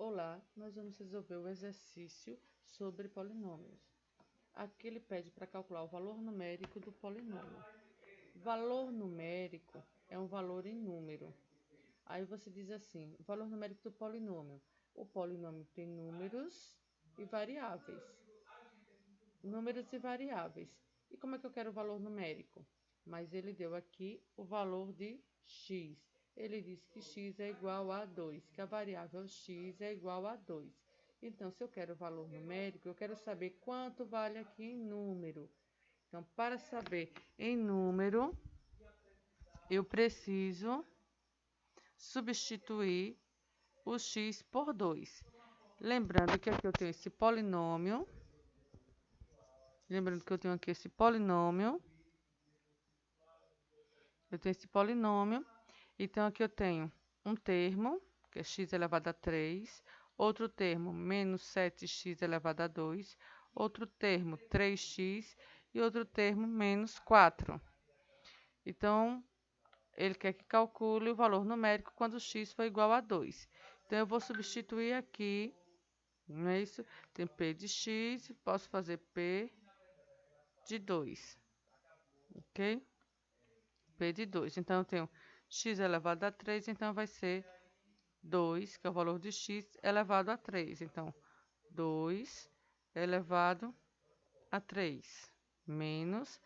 Olá, nós vamos resolver o exercício sobre polinômios. Aqui ele pede para calcular o valor numérico do polinômio. Valor numérico é um valor em número. Aí você diz assim, o valor numérico do polinômio. O polinômio tem números e variáveis. Números e variáveis. E como é que eu quero o valor numérico? Mas ele deu aqui o valor de x. Ele disse que x é igual a 2, que a variável x é igual a 2. Então, se eu quero o valor numérico, eu quero saber quanto vale aqui em número. Então, para saber em número, eu preciso substituir o x por 2. Lembrando que aqui eu tenho esse polinômio. Eu tenho esse polinômio. Então, aqui eu tenho um termo, que é x elevado a 3. Outro termo, menos 7x elevado a 2. Outro termo, 3x. E outro termo, menos 4. Então, ele quer que calcule o valor numérico quando x for igual a 2. Então, eu vou substituir aqui, não é isso? Tem p de x, posso fazer p de 2, ok? P de 2. Então, eu tenho x elevado a 3, então vai ser 2, que é o valor de x, elevado a 3. Então, 2 elevado a 3, menos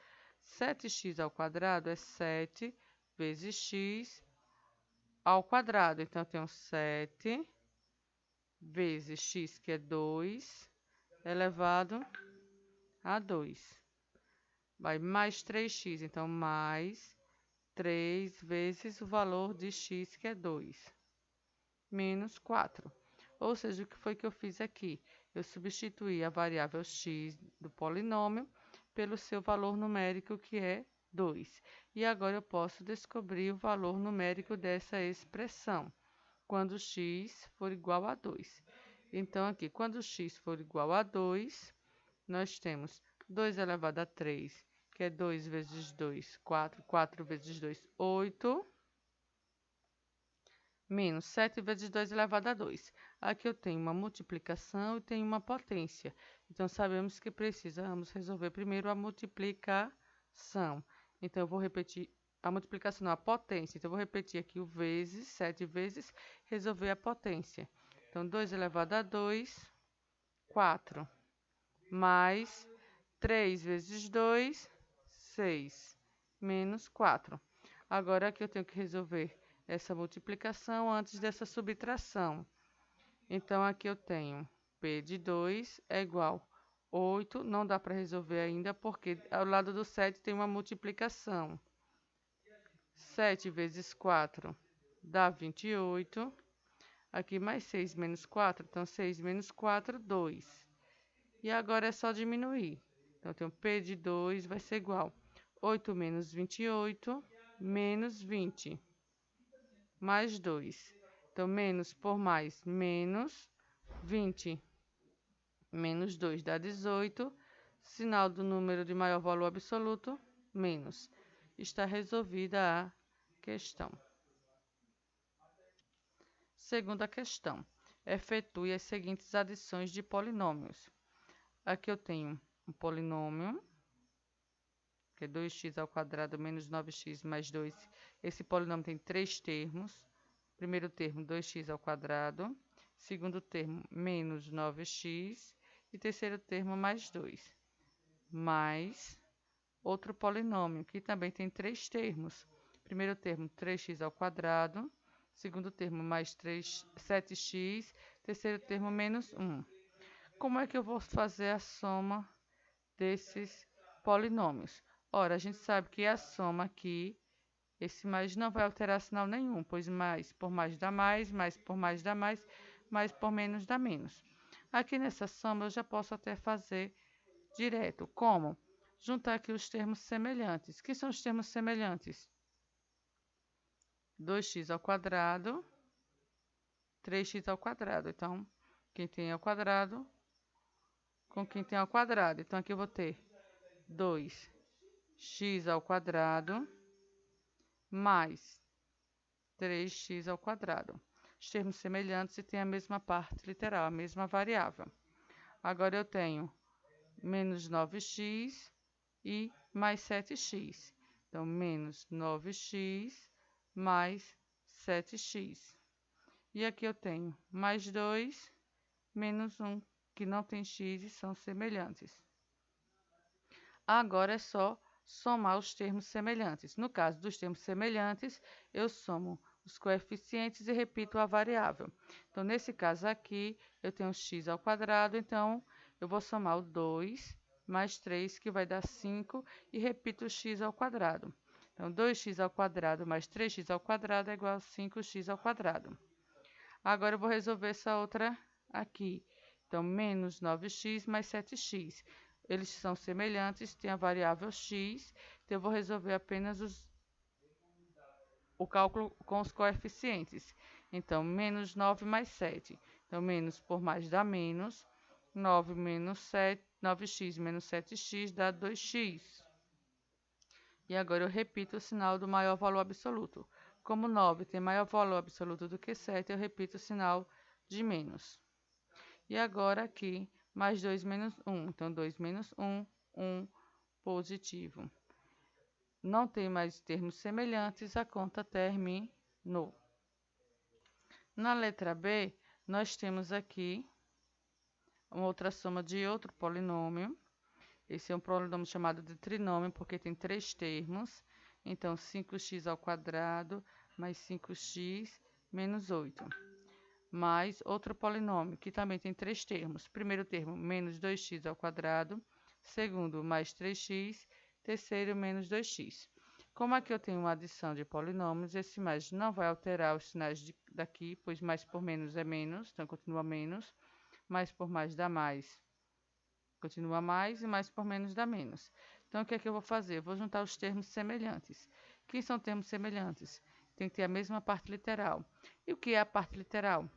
7x ao quadrado é 7 vezes x ao quadrado. Então, eu tenho 7 vezes x, que é 2, elevado a 2. Vai mais 3x, então, mais 3 vezes o valor de x, que é 2, menos 4. Ou seja, o que foi que eu fiz aqui? Eu substituí a variável x do polinômio pelo seu valor numérico, que é 2. E agora eu posso descobrir o valor numérico dessa expressão, quando x for igual a 2. Então, aqui, quando x for igual a 2, nós temos 2 elevado a 3, que é 2 vezes 2, 4. 4 vezes 2, 8. Menos 7 vezes 2 elevado a 2. Aqui eu tenho uma multiplicação e tenho uma potência. Então, sabemos que precisamos resolver primeiro a multiplicação. Então, eu vou repetir a multiplicação, não, a potência. Então, eu vou repetir aqui o vezes, 7 vezes, resolver a potência. Então, 2 elevado a 2, 4. Mais 3 vezes 2, 6. Menos 4. Agora, aqui eu tenho que resolver essa multiplicação antes dessa subtração. Então, aqui eu tenho P de 2 é igual a 8. Não dá para resolver ainda, porque ao lado do 7 tem uma multiplicação. 7 vezes 4 dá 28. Aqui mais 6 menos 4, então 6 menos 4, 2. E agora é só diminuir. Então, eu tenho P de 2 vai ser igual a 8 menos 28, menos 20. Mais 2. Então, menos por mais, menos 20. Menos 2 dá 18. Sinal do número de maior valor absoluto, menos. Está resolvida a questão. Segunda questão. Efetue as seguintes adições de polinômios. Aqui eu tenho um polinômio, que é 2x ao quadrado menos 9x mais 2. Esse polinômio tem 3 termos. Primeiro termo, 2x ao quadrado. Segundo termo, menos 9x. E terceiro termo, mais 2. Mais outro polinômio, que também tem 3 termos. Primeiro termo, 3x ao quadrado. Segundo termo, mais 7x. Terceiro termo, menos 1. Como é que eu vou fazer a soma desses polinômios? Ora, a gente sabe que a soma aqui, esse mais não vai alterar sinal nenhum, pois mais por mais dá mais por mais dá mais por menos dá menos. Aqui nessa soma eu já posso até fazer direto. Como? Juntar aqui os termos semelhantes. Que são os termos semelhantes? 2x ao quadrado, 3x ao quadrado. Então, quem tem ao quadrado com quem tem ao quadrado. Então, aqui eu vou ter 2x ao quadrado mais 3x ao quadrado. os termos semelhantes e tem a mesma parte literal, a mesma variável. Agora eu tenho menos 9x e mais 7x. Então, menos 9x mais 7x. E aqui eu tenho mais 2, menos 1, que não tem x e são semelhantes. Agora é só somar os termos semelhantes. No caso dos termos semelhantes, eu somo os coeficientes e repito a variável. Então, nesse caso aqui, eu tenho x ao quadrado, então eu vou somar o 2 mais 3, que vai dar 5, e repito o x ao quadrado. Então, 2x ao quadrado mais 3x ao quadrado é igual a 5x ao quadrado. Agora eu vou resolver essa outra aqui. Então, menos 9x mais 7x. Eles são semelhantes, tem a variável x, então eu vou resolver apenas o cálculo com os coeficientes. Então, menos 9 mais 7. Então, menos por mais dá menos. 9 menos 7, 9x menos 7x dá 2x. E agora eu repito o sinal do maior valor absoluto. Como 9 tem maior valor absoluto do que 7, eu repito o sinal de menos. E agora aqui, mais 2 menos 1. Então, 2 menos 1, 1 positivo. Não tem mais termos semelhantes, a conta terminou. Na letra B, nós temos aqui uma outra soma de outro polinômio. Esse é um polinômio chamado de trinômio, porque tem 3 termos. Então, 5x ao quadrado mais 5x menos 8. Mais outro polinômio, que também tem 3 termos. Primeiro termo, menos 2x ao quadrado. Segundo, mais 3x. Terceiro, menos 2x. Como aqui eu tenho uma adição de polinômios, esse mais não vai alterar os sinais daqui, pois mais por menos é menos, então continua menos. Mais por mais dá mais, continua mais, e mais por menos dá menos. Então, o que é que eu vou fazer? Eu vou juntar os termos semelhantes. Quem são termos semelhantes? Tem que ter a mesma parte literal. E o que é a parte literal?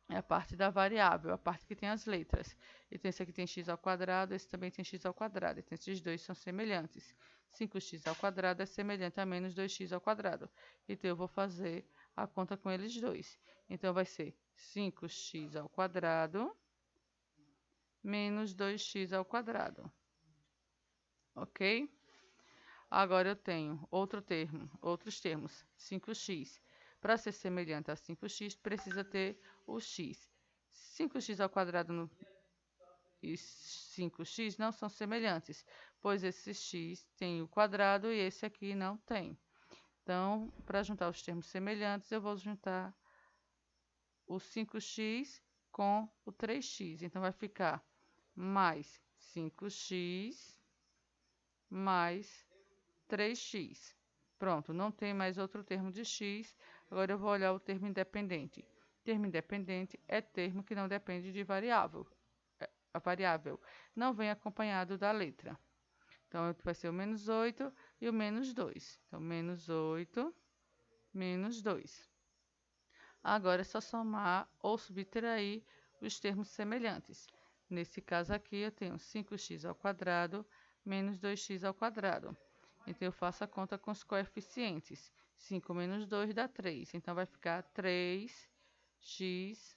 É a parte da variável, a parte que tem as letras. Então, esse aqui tem x ao quadrado, esse também tem x ao quadrado. Então, esses dois são semelhantes. 5x ao quadrado é semelhante a menos 2x ao quadrado. Então, eu vou fazer a conta com eles dois. Então, vai ser 5x ao quadrado menos 2x ao quadrado. Ok? Agora eu tenho outros termos. 5x. Para ser semelhante a 5x, precisa ter o x. 5x ao quadrado e 5x não são semelhantes, pois esse x tem o quadrado e esse aqui não tem. Então, para juntar os termos semelhantes, eu vou juntar o 5x com o 3x. Então, vai ficar mais 5x mais 3x. Pronto, não tem mais outro termo de x. Agora eu vou olhar o termo independente. Termo independente é termo que não depende de variável. A variável não vem acompanhado da letra. Então, vai ser o menos 8 e o menos 2. Então, menos 8, menos 2. Agora é só somar ou subtrair os termos semelhantes. Nesse caso aqui, eu tenho 5x ao quadrado menos 2x ao quadrado. Então, eu faço a conta com os coeficientes. 5 menos 2 dá 3. Então, vai ficar 3x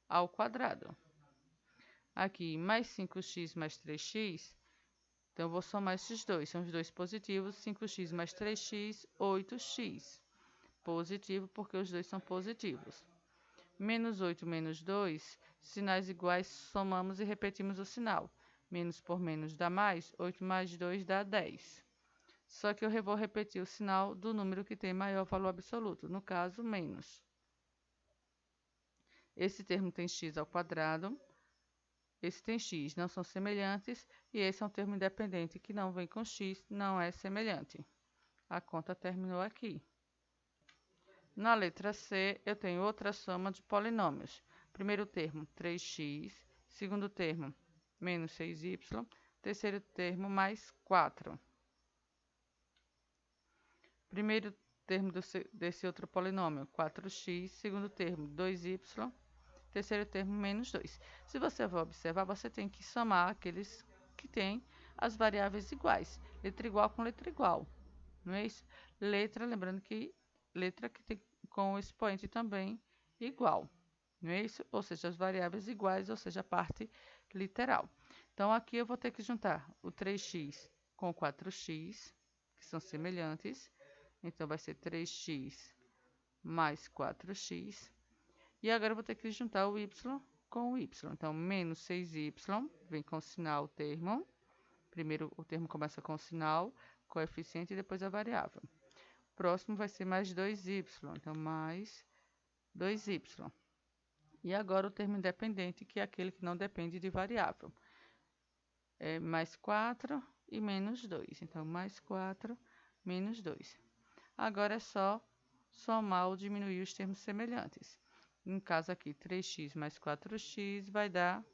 ao quadrado. Aqui, mais 5x mais 3x. Então, eu vou somar esses dois. São os dois positivos. 5x mais 3x, 8x. Positivo, porque os dois são positivos. Menos 8 menos 2, sinais iguais, somamos e repetimos o sinal. Menos por menos dá mais, 8 mais 2 dá 10. Só que eu vou repetir o sinal do número que tem maior valor absoluto, no caso, menos. Esse termo tem x ao quadrado, esse tem x, não são semelhantes, e esse é um termo independente que não vem com x, não é semelhante. A conta terminou aqui. Na letra C, eu tenho outra soma de polinômios. Primeiro termo, 3x. Segundo termo, menos 6y. Terceiro termo, mais 4. Primeiro termo desse outro polinômio, 4x. Segundo termo, 2y. Terceiro termo, menos 2. Se você for observar, você tem que somar aqueles que têm as variáveis iguais. Letra igual com letra igual. Não é isso? Letra, lembrando que letra que tem com o expoente também igual, não é isso? Ou seja, as variáveis iguais, ou seja, a parte literal. Então, aqui eu vou ter que juntar o 3x com o 4x, que são semelhantes. Então, vai ser 3x mais 4x. E agora eu vou ter que juntar o y com o y. Então, menos 6y vem com o sinal termo. Primeiro o termo começa com o sinal, coeficiente e depois a variável. Próximo vai ser mais 2y. Então, mais 2y. E agora o termo independente, que é aquele que não depende de variável. É mais 4 e menos 2. Então, mais 4, menos 2. Agora é só somar ou diminuir os termos semelhantes. No caso aqui, 3x mais 4x vai dar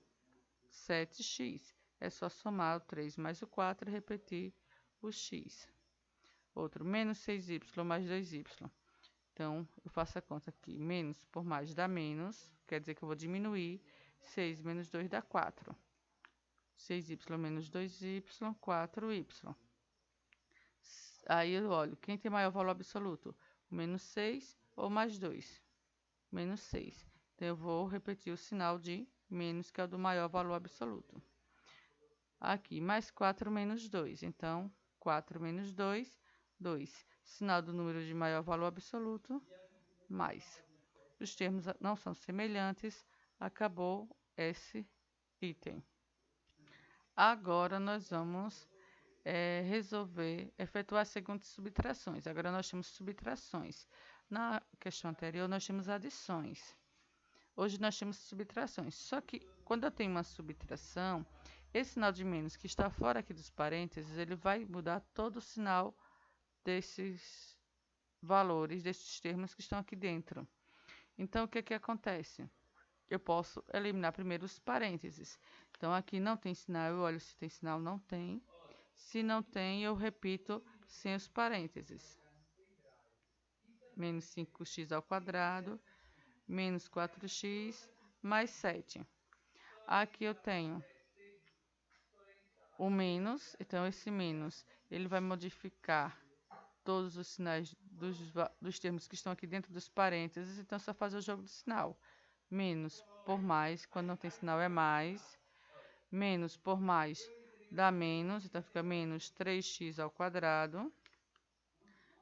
7x. É só somar o 3 mais o 4 e repetir o x. Outro, menos 6y mais 2y. Então, eu faço a conta aqui. Menos por mais dá menos. Quer dizer que eu vou diminuir. 6 menos 2 dá 4. 6y menos 2y, 4y. Aí eu olho, quem tem maior valor absoluto? O menos 6 ou mais 2? Menos 6. Então, eu vou repetir o sinal de menos, que é o do maior valor absoluto. Aqui, mais 4 menos 2. Então, 4 menos 2, 2. Sinal do número de maior valor absoluto, mais. Os termos não são semelhantes, acabou esse item. Agora, nós vamos efetuar as seguintes subtrações. Agora, nós temos subtrações. Na questão anterior, nós tínhamos adições. Hoje, nós temos subtrações. Só que, quando eu tenho uma subtração, esse sinal de menos que está fora aqui dos parênteses, ele vai mudar todo o sinal desses valores, desses termos que estão aqui dentro. Então, o que que acontece? Eu posso eliminar primeiro os parênteses. Então, aqui não tem sinal, eu olho se tem sinal, não tem. Se não tem, eu repito sem os parênteses. Menos 5x ao quadrado, menos 4x, mais 7. Aqui eu tenho o menos, então esse menos, ele vai modificar todos os sinais dos termos que estão aqui dentro dos parênteses, então só fazer o jogo do sinal. Menos por mais, quando não tem sinal é mais. Menos por mais dá menos, então fica menos 3x ao quadrado.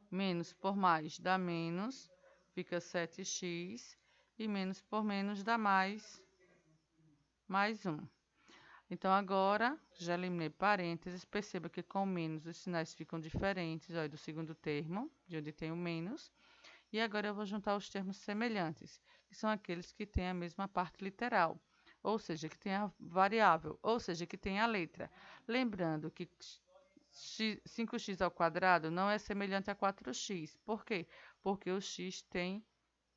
Menos por mais dá menos, fica 7x. E menos por menos dá mais 1. Então, agora, já eliminei parênteses. Perceba que com menos os sinais ficam diferentes, olha, do segundo termo, de onde tem o menos. E agora eu vou juntar os termos semelhantes, que são aqueles que têm a mesma parte literal, ou seja, que tem a variável, ou seja, que tem a letra. Lembrando que 5x ao quadrado não é semelhante a 4x. Por quê? Porque o x tem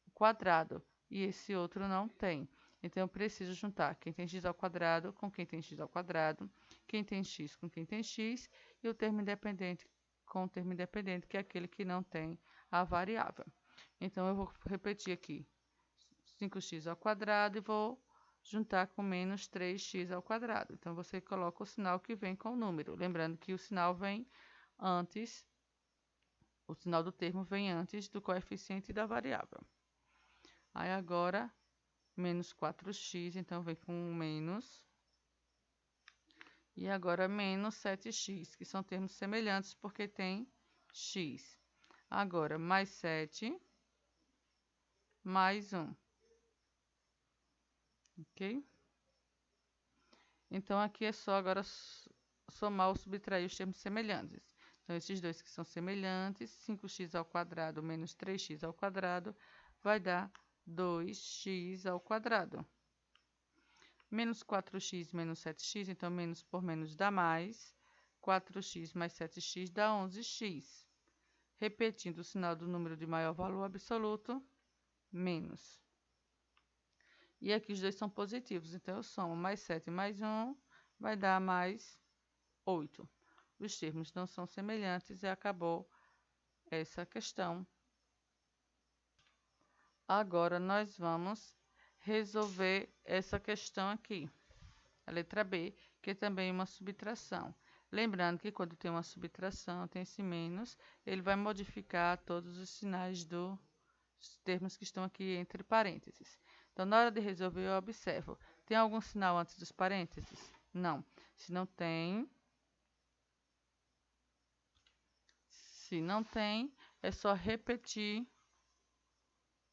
o quadrado e esse outro não tem. Então, eu preciso juntar quem tem x ao quadrado com quem tem x ao quadrado, quem tem x com quem tem x, e o termo independente com o termo independente, que é aquele que não tem a variável. Então, eu vou repetir aqui 5x ao quadrado e vou juntar com menos 3x ao quadrado. Então, você coloca o sinal que vem com o número. Lembrando que o sinal vem antes, o sinal do termo vem antes do coeficiente da variável. Aí, agora, menos 4x, então vem com menos. E agora, menos 7x, que são termos semelhantes porque tem x. Agora, mais 7, mais 1. Ok? Então, aqui é só agora somar ou subtrair os termos semelhantes. Então, esses dois que são semelhantes, 5x ao quadrado menos 3x ao quadrado, vai dar 2x ao quadrado. Menos 4x menos 7x, então menos por menos dá mais. 4x mais 7x dá 11x. Repetindo o sinal do número de maior valor absoluto, menos. E aqui os dois são positivos, então eu somo mais 7 mais 1, vai dar mais 8. Os termos não são semelhantes e acabou essa questão. Agora, nós vamos resolver essa questão aqui, a letra B, que é também uma subtração. Lembrando que quando tem uma subtração, tem esse menos, ele vai modificar todos os sinais do termos que estão aqui entre parênteses. Então, na hora de resolver, eu observo. Tem algum sinal antes dos parênteses? Não. Se não tem, é só repetir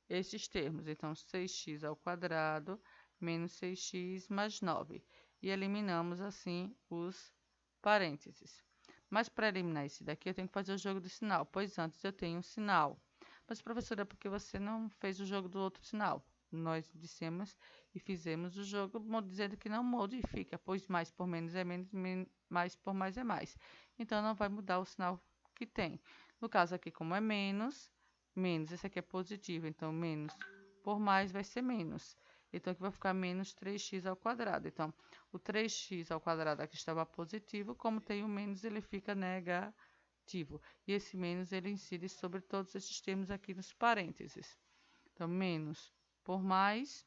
esses termos. Então, 6x ao quadrado menos 6x mais 9. E eliminamos, assim, os parênteses. Mas, para eliminar esse daqui, eu tenho que fazer o jogo do sinal, pois antes eu tenho um sinal. Mas, professora, por que você não fez o jogo do outro sinal? Nós dissemos e fizemos o jogo dizendo que não modifica, pois mais por menos é menos, mais por mais é mais. Então, não vai mudar o sinal que tem. No caso aqui, como é menos, esse aqui é positivo, então menos por mais vai ser menos. Então, aqui vai ficar menos 3x ao quadrado. Então, o 3x ao quadrado aqui estava positivo, como tem o menos, ele fica negativo. E esse menos, ele incide sobre todos esses termos aqui nos parênteses. Então, menos por mais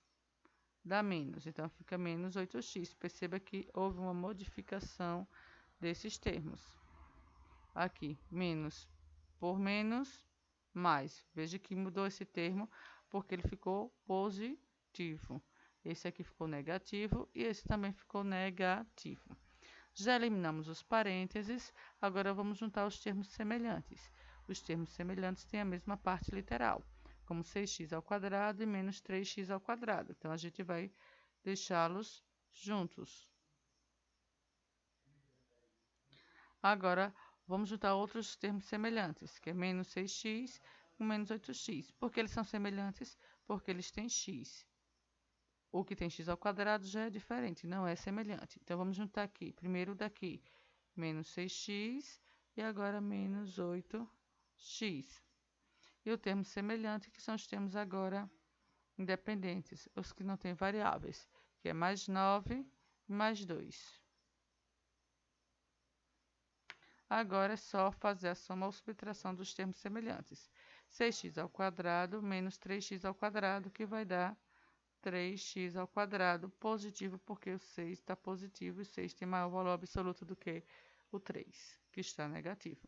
dá menos. Então, fica menos 8x. Perceba que houve uma modificação desses termos. Aqui, menos por menos, mais. Veja que mudou esse termo, porque ele ficou positivo. Esse aqui ficou negativo e esse também ficou negativo. Já eliminamos os parênteses, agora vamos juntar os termos semelhantes. Os termos semelhantes têm a mesma parte literal, como 6x ao quadrado e menos 3x ao quadrado. Então, a gente vai deixá-los juntos. Agora, vamos juntar outros termos semelhantes, que é menos 6x com menos 8x. Por que eles são semelhantes? Porque eles têm x. O que tem x ao quadrado já é diferente, não é semelhante. Então, vamos juntar aqui. Primeiro daqui, menos 6x e agora menos 8x. E o termo semelhante, que são os termos agora independentes, os que não têm variáveis, que é mais 9 e mais 2. Agora é só fazer a soma ou subtração dos termos semelhantes. 6x ao quadrado menos 3x ao quadrado, que vai dar 3x ao quadrado, positivo, porque o 6 está positivo e 6 tem maior valor absoluto do que o 3, que está negativo.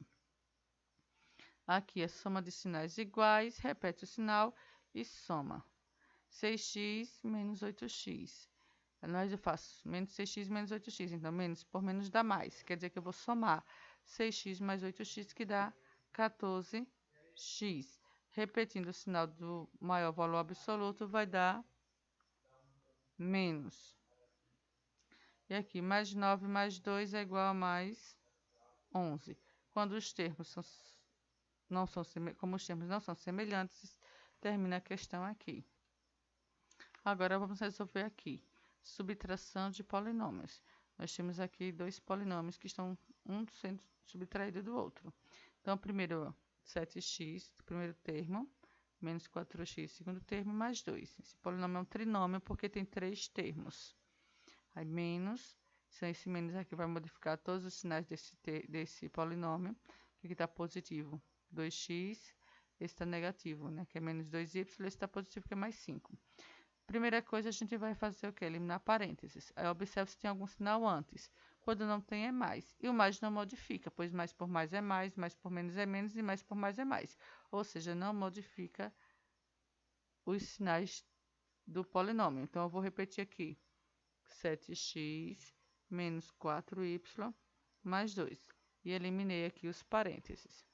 Aqui é soma de sinais iguais, repete o sinal e soma. 6x menos 8x. Nós eu faço menos 6x menos 8x, então menos por menos dá mais. Quer dizer que eu vou somar 6x mais 8x, que dá 14x. Repetindo o sinal do maior valor absoluto, vai dar menos. E aqui, mais 9 mais 2 é igual a mais 11. Quando os termos como os termos não são semelhantes, termina a questão aqui. Agora, vamos resolver aqui. Subtração de polinômios. Nós temos aqui dois polinômios que estão um sendo subtraído do outro. Então, primeiro 7x, primeiro termo, menos 4x, segundo termo, mais 2. Esse polinômio é um trinômio porque tem três termos. Aí, menos, esse menos aqui vai modificar todos os sinais desse polinômio, que aqui está positivo, 2x, esse está negativo, né? Que é menos 2y, esse está positivo, que é mais 5. Primeira coisa, a gente vai fazer o quê? Eliminar parênteses. Aí, observe se tem algum sinal antes. Quando não tem, é mais. E o mais não modifica, pois mais por mais é mais por menos é menos e mais por mais é mais. Ou seja, não modifica os sinais do polinômio. Então, eu vou repetir aqui. 7x menos 4y mais 2. E eliminei aqui os parênteses.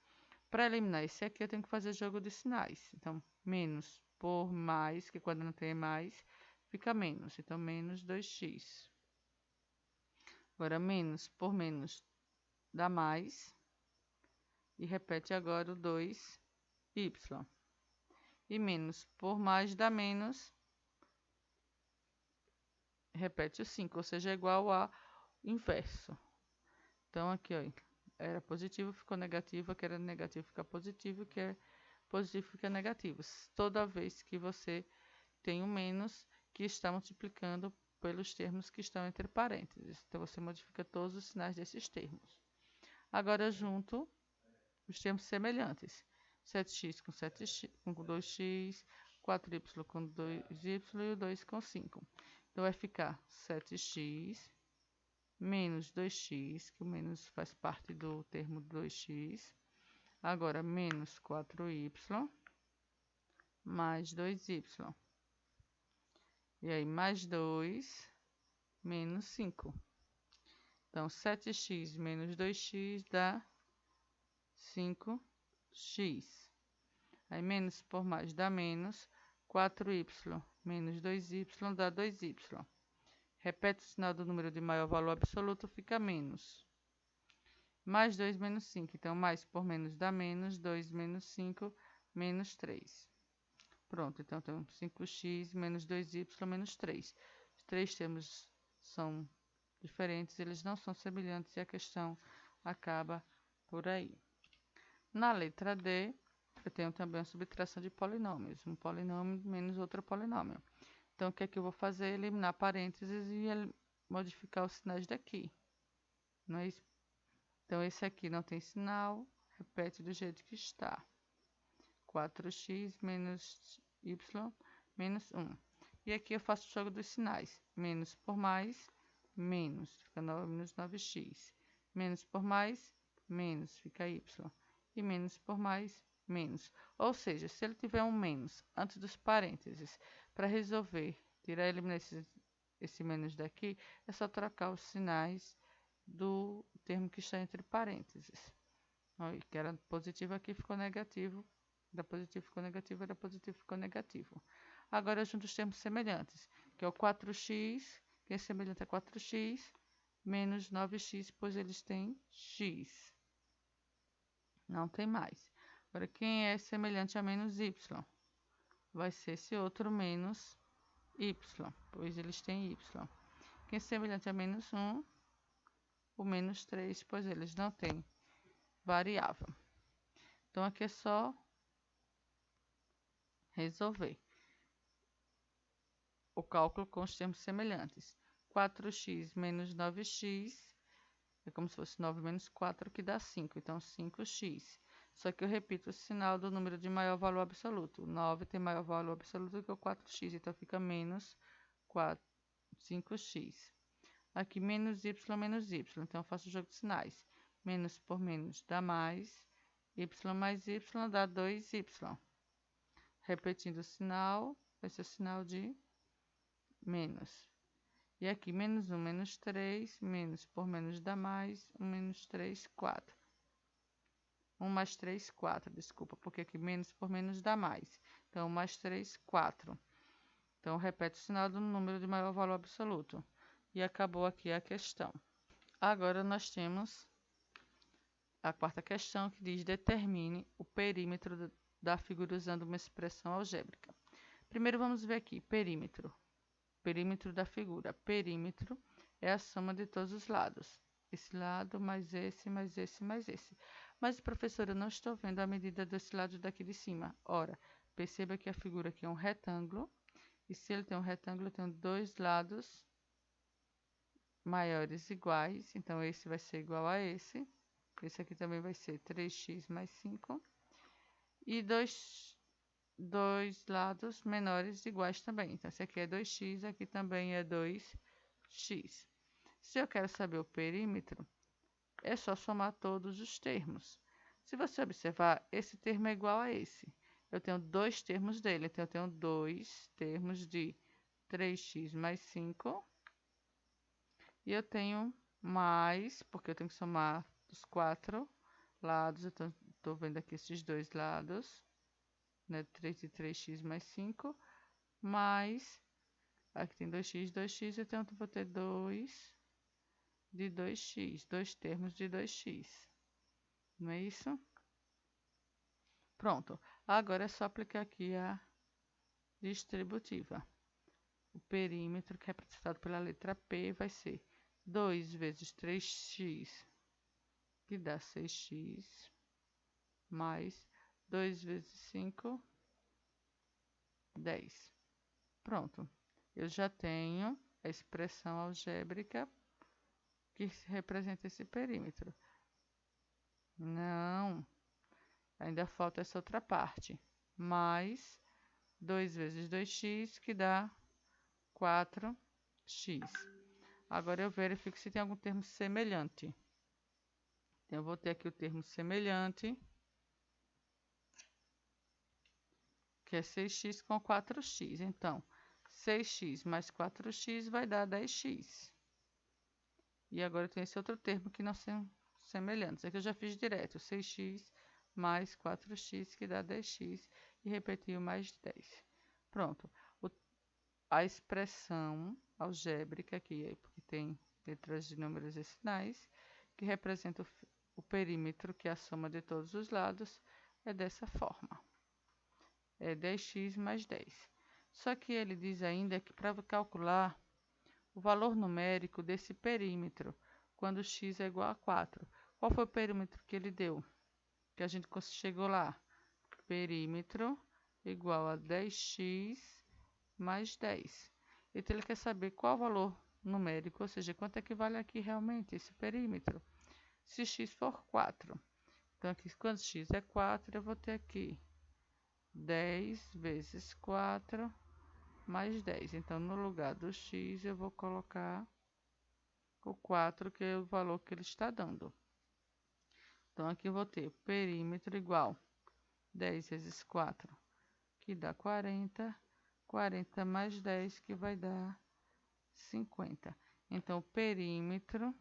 Para eliminar esse aqui, eu tenho que fazer jogo de sinais. Então, menos por mais, que quando não tem mais, fica menos. Então, menos 2x. Agora, menos por menos dá mais. E repete agora o 2y. E menos por mais dá menos. Repete o 5, ou seja, é igual a inverso. Então, aqui, ó, era positivo, ficou negativo, aqui era negativo, fica positivo, que é positivo, fica negativo. Toda vez que você tem um menos que está multiplicando pelos termos que estão entre parênteses. Então, você modifica todos os sinais desses termos. Agora, junto os termos semelhantes. 7x com 7x, com 2x, 4y com 2y e o 2 com 5. Então, vai ficar 7x menos 2x, que o menos faz parte do termo 2x. Agora, menos 4y mais 2y. E aí, mais 2 menos 5. Então, 7x menos 2x dá 5x. Aí, menos por mais dá menos. 4y menos 2y dá 2y. Repete o sinal do número de maior valor absoluto, fica menos. Mais 2 menos 5. Então, mais por menos dá menos. 2 menos 5, menos 3. Pronto, então temos 5x menos 2y menos 3. Os três termos são diferentes, eles não são semelhantes e a questão acaba por aí. Na letra D, eu tenho também a subtração de polinômios. Um polinômio menos outro polinômio. Então, o que é que eu vou fazer? Eliminar parênteses e modificar os sinais daqui. Não é isso? Então, esse aqui não tem sinal, repete do jeito que está. 4x menos y menos 1. E aqui eu faço o jogo dos sinais. Menos por mais, menos. Fica 9 menos 9x. Menos por mais, menos. Fica y. E menos por mais, menos. Ou seja, se ele tiver um menos antes dos parênteses, para resolver, eliminar esse menos daqui, é só trocar os sinais do termo que está entre parênteses. Que era positivo, aqui ficou negativo. Da positivo ficou negativo, era positivo ficou negativo. Agora eu junto os termos semelhantes, que é o 4x, que é semelhante a 4x, menos 9x, pois eles têm x. Não tem mais. Agora, quem é semelhante a menos y? Vai ser esse outro menos y, pois eles têm y. Quem é semelhante a menos 1? O menos 3, pois eles não têm variável. Então, aqui é só resolver o cálculo com os termos semelhantes. 4x menos 9x é como se fosse 9 menos 4, que dá 5. Então, 5x. Só que eu repito o sinal do número de maior valor absoluto. O 9 tem maior valor absoluto do que o 4x. Então, fica menos 5x. Aqui, menos y menos y. Então, eu faço o jogo de sinais. Menos por menos dá mais. Y mais y dá 2y. Repetindo o sinal, vai ser o sinal de menos. E aqui, menos 1, menos 3, menos por menos dá mais, 1 menos 3, 4. 1 mais 3, 4, desculpa, porque aqui menos por menos dá mais. Então, 1 mais 3, 4. Então, repete o sinal do número de maior valor absoluto. E acabou aqui a questão. Agora, nós temos a quarta questão, que diz: determine o perímetro da figura usando uma expressão algébrica. Primeiro, vamos ver aqui, perímetro. Perímetro da figura. Perímetro é a soma de todos os lados. Esse lado, mais esse, mais esse, mais esse. Mas, professora, eu não estou vendo a medida desse lado daqui de cima. Ora, perceba que a figura aqui é um retângulo. E se ele tem um retângulo, eu tenho dois lados maiores iguais. Então, esse vai ser igual a esse. Esse aqui também vai ser 3x mais 5. E dois lados menores iguais também. Então, esse aqui é 2x, aqui também é 2x. Se eu quero saber o perímetro, é só somar todos os termos. Se você observar, esse termo é igual a esse. Eu tenho dois termos dele. Então, eu tenho dois termos de 3x mais 5. E eu tenho mais, porque eu tenho que somar os 4 lados. Então, estou vendo aqui esses dois lados. 3 e 3x mais 5, mais, aqui tem 2x, 2x, então eu vou ter 2 de 2x, dois termos de 2x, não é isso? Pronto, agora é só aplicar aqui a distributiva. O perímetro, que é representado pela letra P, vai ser 2 vezes 3x, que dá 6x, mais 2 vezes 5, 10. Pronto. Eu já tenho a expressão algébrica que representa esse perímetro. Não. Ainda falta essa outra parte. Mais 2 vezes 2x, que dá 4x. Agora eu verifico se tem algum termo semelhante. Então, eu vou ter aqui o termo semelhante, que é 6x com 4x. Então, 6x mais 4x vai dar 10x. E agora tem esse outro termo que não são semelhantes. Aqui eu já fiz direto, 6x mais 4x, que dá 10x, e repeti o mais 10. Pronto. A expressão algébrica aqui, porque tem letras de números e sinais, que representa o perímetro, que é a soma de todos os lados, é dessa forma. É 10x mais 10. Só que ele diz ainda que para calcular o valor numérico desse perímetro, quando x é igual a 4. Qual foi o perímetro que ele deu? Que a gente chegou lá. Perímetro igual a 10x mais 10. Então, ele quer saber qual o valor numérico, ou seja, quanto é que vale aqui realmente esse perímetro. Se x for 4. Então, aqui, quando x é 4, eu vou ter aqui 10 vezes 4 mais 10. Então, no lugar do x, eu vou colocar o 4, que é o valor que ele está dando. Então, aqui eu vou ter perímetro igual 10 vezes 4, que dá 40. 40 mais 10, que vai dar 50. Então, o perímetro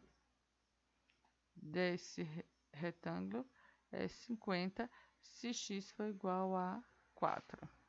desse retângulo é 50, se x for igual a 4.